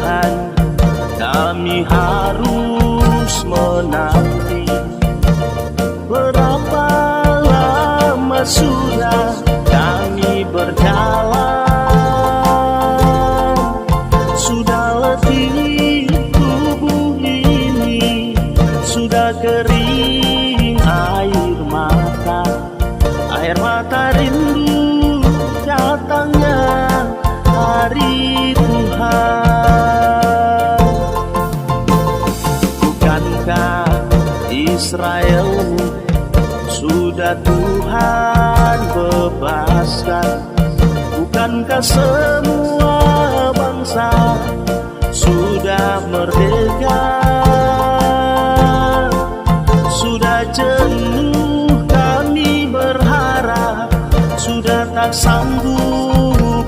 Tuhan, kami harus menanti. Berapa lama sudah kami berjalan, sudah letih tubuh ini, sudah kering air mata rindu datangnya hari Tuhan. Bukankah Israelmu sudah Tuhan bebaskan? Bukankah semua bangsa sudah merdeka? Sudah jenuh kami berharap, sudah tak sanggup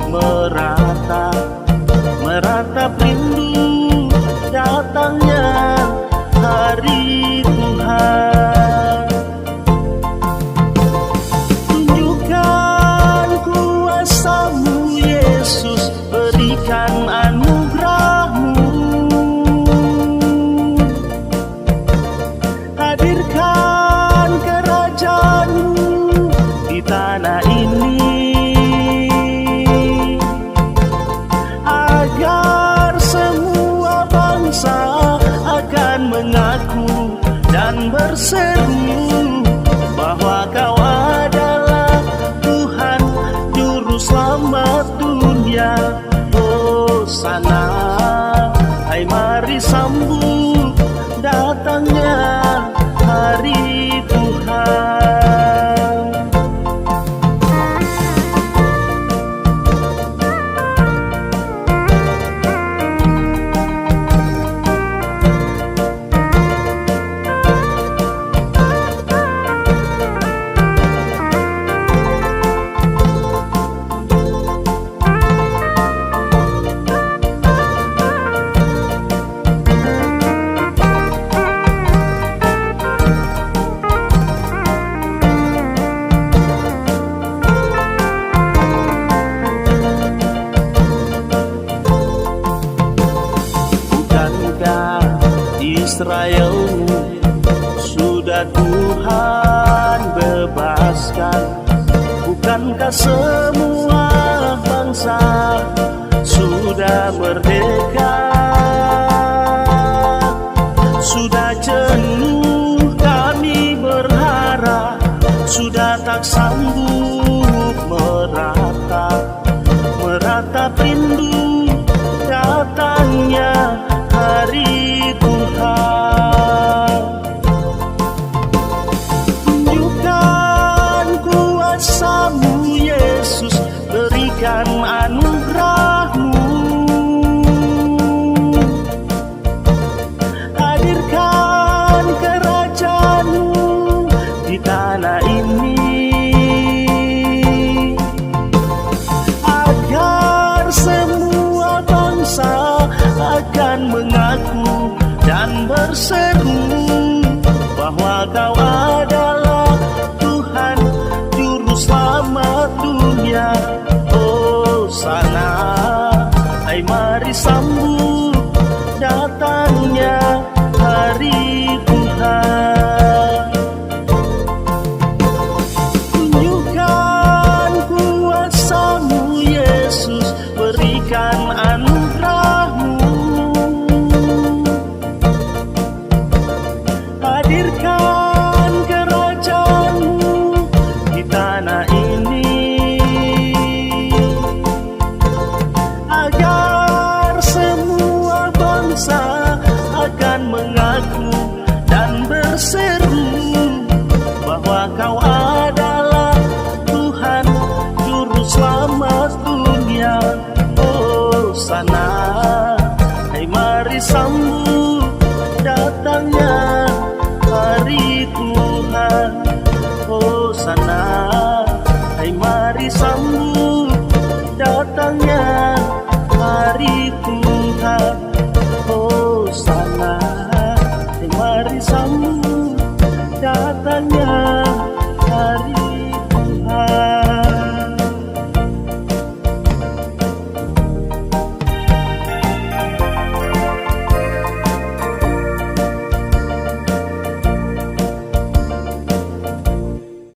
meratap rindu datangnya hari Tuhan. Tunjukkan kuasa-Mu Yesus, berikan anugerah-Mu. Hadirkan kerajaan-Mu di tanah ini, agar semua bangsa akan mengaku dan berseru bahwa Kau adalah Tuhan Juru Selamat dunia. Hosana, hai mari sambut datangnya hari Tuhan. Israelmu sudah Tuhan bebaskan? Bukankah semua bangsa sudah merdeka? Sudah jenuh kami berharap, sudah tak sanggup meratap rindu datangnya hari Tuhan. Tunjukkan kuasa-Mu Yesus, berikan anugerah-Mu. Hadirkan kerajaan-Mu di tanah ini, agar semua bangsa akan mengaku dan berseru bahwa Kau adalah Tuhan Juru Selamat dunia. Hosana, hai mari sambut datangnya hari Tuhan. Tunjukkan kuasa-Mu Yesus, berikan anugerah-Mu. Hadirkan kerajaan-Mu di tanah ini, agar semua bangsa akan mengaku dan berseru bahwa Kau adalah Tuhan Juru Selamat dunia. Hosana, hai mari sambut datangnya hari Tuhan. Hosana, hai mari sambut datangnya